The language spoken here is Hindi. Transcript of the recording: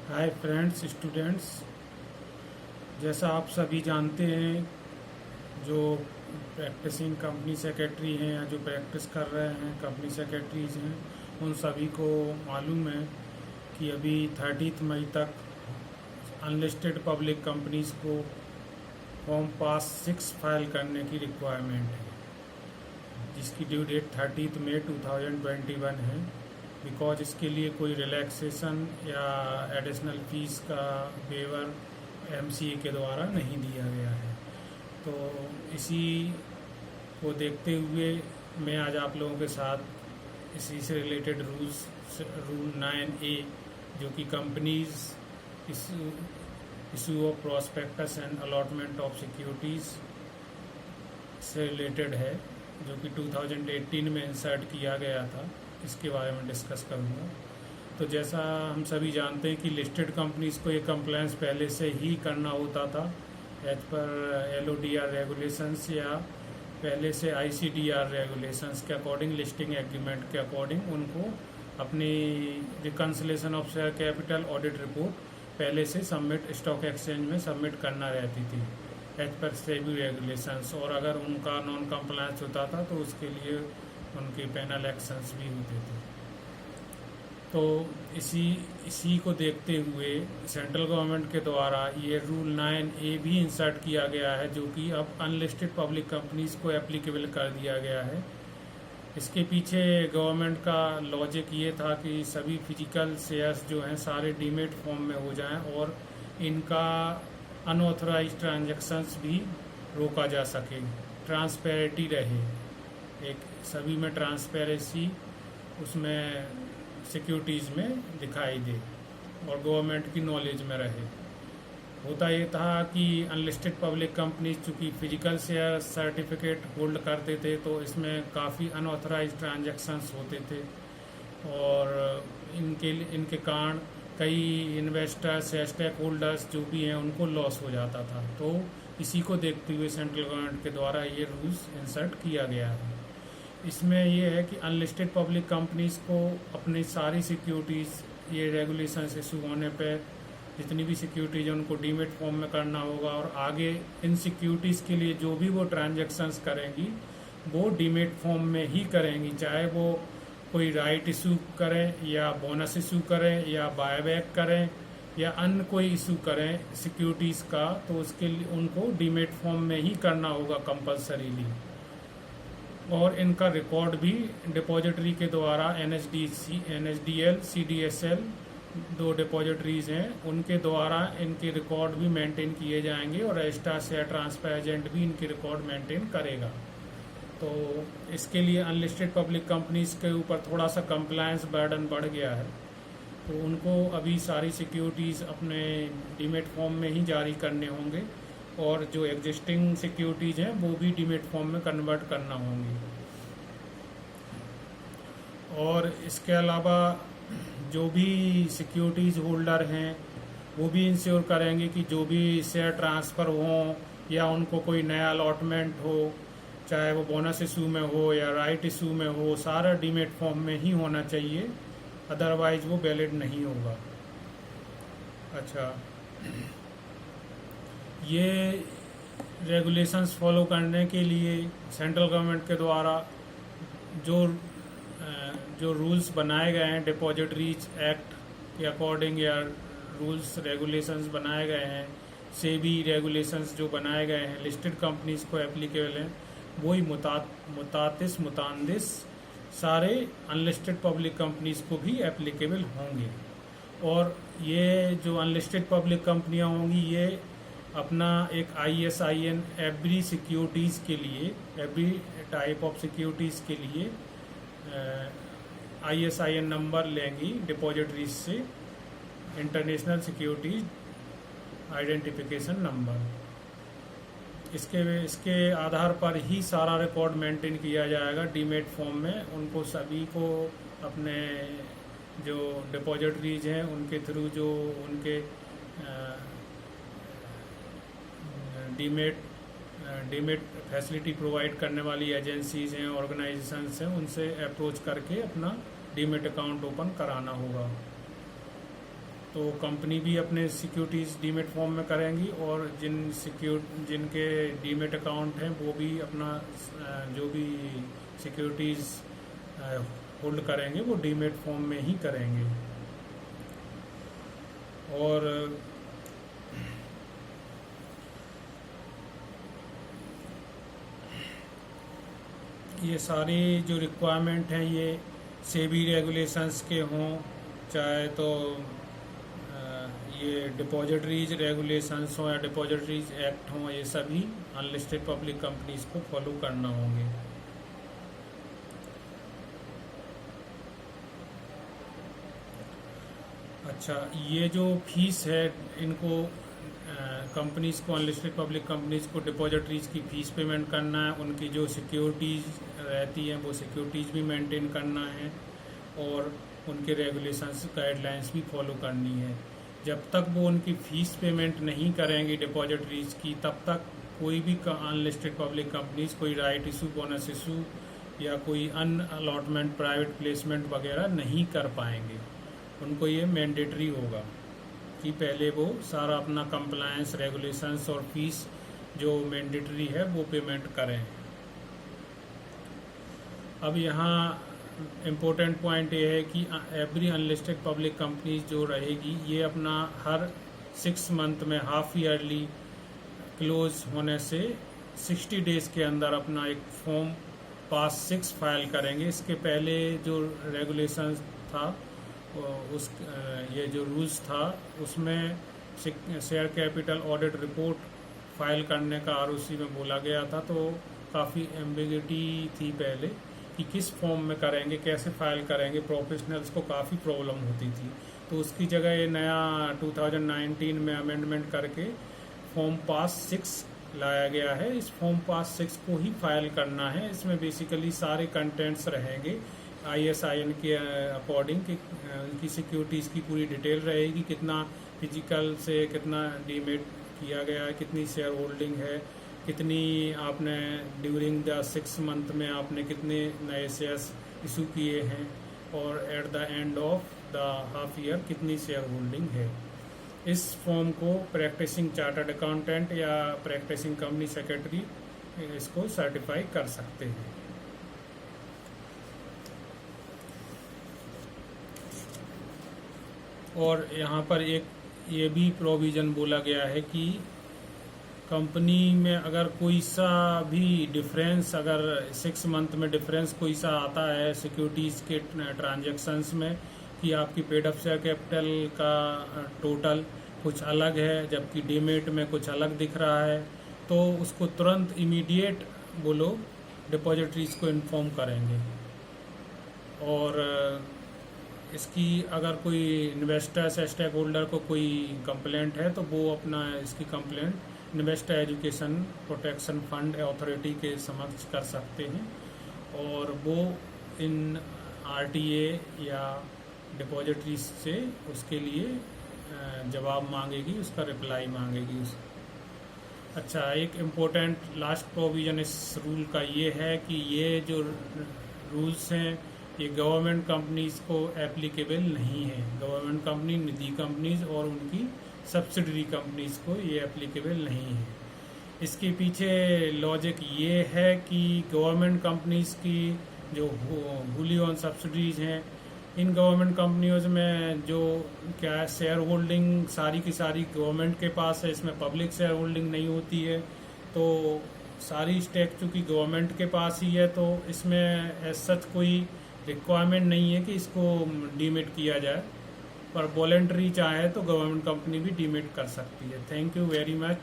हाय फ्रेंड्स स्टूडेंट्स, जैसा आप सभी जानते हैं, जो प्रैक्टिसिंग कंपनी सेक्रेटरी हैं या जो प्रैक्टिस कर रहे हैं कंपनी सेक्रेटरीज हैं, उन सभी को मालूम है कि अभी 30 मई तक अनलिस्टेड पब्लिक कंपनीज को फॉर्म पास 6 फाइल करने की रिक्वायरमेंट है, जिसकी ड्यू डेट 30 मई 2021 है। बिकॉज इसके लिए कोई रिलैक्सेशन या एडिशनल फीस का वेवर एमसीए के द्वारा नहीं दिया गया है। तो इसी को देखते हुए मैं आज आप लोगों के साथ इसी से रिलेटेड रूल 9A, जो कि companies issue of prospectus and allotment of securities से रिलेटेड है, जो कि 2018 में इंसर्ट किया गया था, इसके बारे में डिस्कस करूँगा। तो जैसा हम सभी जानते हैं कि लिस्टेड कंपनीज को ये कंप्लायंस पहले से ही करना होता था एज पर LODR रेगुलेशंस या पहले से ICDR रेगुलेशंस के अकॉर्डिंग, लिस्टिंग एग्रीमेंट के अकॉर्डिंग उनको अपनी reconciliation of share capital audit report पहले से सबमिट स्टॉक एक्सचेंज में सबमिट करना रहती थी एज पर सेबी रेगुलेशंस। और अगर उनका नॉन कंप्लायंस होता था तो उसके लिए उनके पेनल एक्शंस भी होते थे। तो इसी को देखते हुए सेंट्रल गवर्नमेंट के द्वारा ये रूल 9A भी इंसर्ट किया गया है, जो कि अब अनलिस्टेड पब्लिक कंपनीज को एप्लीकेबल कर दिया गया है। इसके पीछे गवर्नमेंट का लॉजिक ये था कि सभी फिजिकल शेयर्स जो हैं सारे डीमेट फॉर्म में हो जाएं और इनका अनऑथराइज्ड ट्रांजैक्शंस भी रोका जा सके, ट्रांसपेरेंटी रहे, एक सभी में ट्रांसपेरेंसी उसमें सिक्योरिटीज़ में दिखाई दे और गवर्नमेंट की नॉलेज में रहे। होता ये था कि अनलिस्टेड पब्लिक कंपनीज चूँकि फिजिकल शेयर सर्टिफिकेट होल्ड करते थे, तो इसमें काफ़ी अनऑथराइज्ड ट्रांजैक्शंस होते थे और इनके कारण कई इन्वेस्टर्स या स्टेक होल्डर्स जो भी हैं उनको लॉस हो जाता था। तो इसी को देखते हुए सेंट्रल गवर्नमेंट के द्वारा ये रूल्स इंसर्ट किया गया है। इसमें यह है कि अनलिस्टेड पब्लिक कंपनीज को अपनी सारी सिक्योरिटीज़ ये रेगुलेशंस इशू होने पे जितनी भी सिक्योरिटीज है उनको डीमेट फॉर्म में करना होगा और आगे इन सिक्योरिटीज़ के लिए जो भी वो ट्रांजैक्शंस करेंगी वो डीमेट फॉर्म में ही करेंगी, चाहे वो कोई राइट इशू करें या बोनस इशू करें या बायबैक करें या अन्य कोई इशू करें सिक्योरिटीज़ का, तो उसके लिए उनको डीमेट फॉर्म में ही करना होगा कंपल्सरीली। और इनका रिकॉर्ड भी डिपॉजिटरी के द्वारा NSDL, CDSL 2 डिपॉजिटरीज हैं, उनके द्वारा इनके रिकॉर्ड भी मेंटेन किए जाएंगे और रजिस्ट्रार शेयर ट्रांसफर एजेंट भी इनके रिकॉर्ड मेंटेन करेगा। तो इसके लिए अनलिस्टेड पब्लिक कंपनीज के ऊपर थोड़ा सा कंप्लायंस बर्डन बढ़ गया है, तो उनको अभी सारी सिक्योरिटीज़ अपने डीमेट फॉर्म में ही जारी करने होंगे और जो एग्जिस्टिंग सिक्योरिटीज़ हैं वो भी डीमेट फॉर्म में कन्वर्ट करना होंगी। और इसके अलावा जो भी सिक्योरिटीज़ होल्डर हैं वो भी इंश्योर करेंगे कि जो भी शेयर ट्रांसफ़र हों या उनको कोई नया अलॉटमेंट हो, चाहे वो बोनस इशू में हो या राइट इशू में हो, सारा डीमेट फॉर्म में ही होना चाहिए, अदरवाइज वो वैलिड नहीं होगा। अच्छा, ये रेगुलेशंस फॉलो करने के लिए सेंट्रल गवर्नमेंट के द्वारा जो रूल्स बनाए गए हैं डिपॉजिटरीज एक्ट के अकॉर्डिंग या रूल्स रेगुलेशंस बनाए गए हैं, सेबी रेगुलेशंस जो बनाए गए हैं लिस्टेड कंपनीज को एप्लीकेबल हैं, वही मुतातिस सारे अनलिस्टेड पब्लिक कंपनीज को भी एप्लीकेबल होंगे। और ये जो अनलिस्टेड पब्लिक कंपनियां होंगी ये अपना एक ISIN एवरी सिक्योरिटीज़ के लिए, एवरी टाइप ऑफ सिक्योरिटीज़ के लिए ISIN नंबर लेंगी डिपॉजिटरीज से, इंटरनेशनल सिक्योरिटीज आइडेंटिफिकेशन नंबर। इसके आधार पर ही सारा रिकॉर्ड मेंटेन किया जाएगा डीमेट फॉर्म में। उनको सभी को अपने जो डिपॉजिटरीज हैं उनके थ्रू जो उनके डीमेट फैसिलिटी प्रोवाइड करने वाली एजेंसीज हैं, ऑर्गेनाइजेशंस हैं, उनसे अप्रोच करके अपना डीमेट अकाउंट ओपन कराना होगा। तो कंपनी भी अपने सिक्योरिटीज़ डीमेट फॉर्म में करेंगी, और जिनके डीमेट अकाउंट हैं वो भी अपना जो भी सिक्योरिटीज़ होल्ड करेंगे वो डीमेट फॉर्म में ही करेंगे। और ये सारी जो रिक्वायरमेंट हैं ये सेबी रेगुलेशंस के हों, चाहे तो ये डिपॉजिटरीज रेगुलेशंस हों या डिपॉजिटरीज एक्ट हों, ये सभी अनलिस्टेड पब्लिक कंपनीज को फॉलो करना होंगे। अच्छा, ये जो फीस है इनको कंपनीज को, अनलिस्टेड पब्लिक कंपनीज को डिपॉजिटरीज की फ़ीस पेमेंट करना है, उनकी जो सिक्योरिटीज़ रहती हैं वो सिक्योरिटीज़ भी मेंटेन करना है, और उनके रेगुलेशंस गाइडलाइंस भी फॉलो करनी है। जब तक वो उनकी फ़ीस पेमेंट नहीं करेंगे डिपॉजिटरीज की, तब तक कोई भी अनलिस्टेड पब्लिक कंपनीज कोई राइट इशू, बोनस इशू या कोई अन अलॉटमेंट, प्राइवेट प्लेसमेंट वगैरह नहीं कर पाएंगे। उनको ये मैंडेटरी होगा कि पहले वो सारा अपना कंप्लायंस, रेगुलेशंस और फीस जो मैंडेटरी है वो पेमेंट करें। अब यहाँ इम्पोर्टेंट पॉइंट ये है कि एवरी अनलिस्टेड पब्लिक कंपनी जो रहेगी ये अपना हर 6 मंथ में हाफ ईयरली क्लोज होने से 60 डेज़ के अंदर अपना एक फॉर्म पास 6 फाइल करेंगे। इसके पहले जो रेगुलेशन था ये जो रूल्स था उसमें share capital audit report file करने का आरओसी में बोला गया था, तो काफ़ी एम्बिग्युइटी थी पहले कि किस फॉर्म में करेंगे, कैसे फाइल करेंगे, प्रोफेशनल्स को काफ़ी प्रॉब्लम होती थी। तो उसकी जगह ये नया 2019 में अमेंडमेंट करके फॉर्म पास 6 लाया गया है। इस फॉर्म पास 6 को ही फाइल करना है। इसमें बेसिकली सारे कंटेंट्स रहेंगे ISIN के अकॉर्डिंग कि उनकी सिक्योरिटीज़ की पूरी डिटेल रहेगी, कितना फिजिकल से कितना डीमेट किया गया है, कितनी शेयर होल्डिंग है, कितनी आपने ड्यूरिंग द 6 मंथ में आपने कितने नए शेयर्स इशू किए हैं, और at the end of the half year कितनी शेयर होल्डिंग है। इस फॉर्म को प्रैक्टिसिंग चार्टर्ड अकाउंटेंट या प्रैक्टिसिंग कंपनी सेक्रेटरी इसको सर्टिफाई कर सकते हैं। और यहाँ पर एक ये भी प्रोविज़न बोला गया है कि कंपनी में अगर कोई सा भी डिफरेंस, अगर 6 मंथ में डिफरेंस कोई सा आता है सिक्योरिटीज़ के ट्रांजैक्शंस में कि आपकी पेड अप शेयर कैपिटल का टोटल कुछ अलग है जबकि डीमेट में कुछ अलग दिख रहा है, तो उसको तुरंत इमीडिएट वो लोग डिपॉजिटरीज को इन्फॉर्म करेंगे। और इसकी अगर कोई इन्वेस्टर्स या स्टेक होल्डर को कोई कंप्लेंट है तो वो अपना इसकी complaint investor education protection fund authority के समक्ष कर सकते हैं, और वो इन RTA या डिपॉजिटरीज से उसके लिए जवाब मांगेगी, उसका रिप्लाई मांगेगी। अच्छा, एक इम्पोर्टेंट लास्ट प्रोविज़न इस रूल का ये है कि ये जो रूल्स हैं ये गवर्नमेंट कंपनीज को एप्लीकेबल नहीं है। गवर्नमेंट कंपनी, निजी कंपनीज और उनकी सब्सिडरी कंपनीज को ये एप्लीकेबल नहीं है। इसके पीछे लॉजिक ये है कि गवर्नमेंट कंपनीज की जो होली ऑन सब्सिडरीज हैं, इन गवर्नमेंट कंपनियों में जो क्या शेयर होल्डिंग सारी की सारी गवर्नमेंट के पास है, इसमें पब्लिक शेयर होल्डिंग नहीं होती है, तो सारी स्टेक चूँकि गवर्नमेंट के पास ही है, तो इसमें एज सच कोई रिक्वायरमेंट नहीं है कि इसको डीमेट किया जाए, पर वॉलेंटरी चाहे तो गवर्नमेंट कंपनी भी डीमेट कर सकती है। Thank you very much.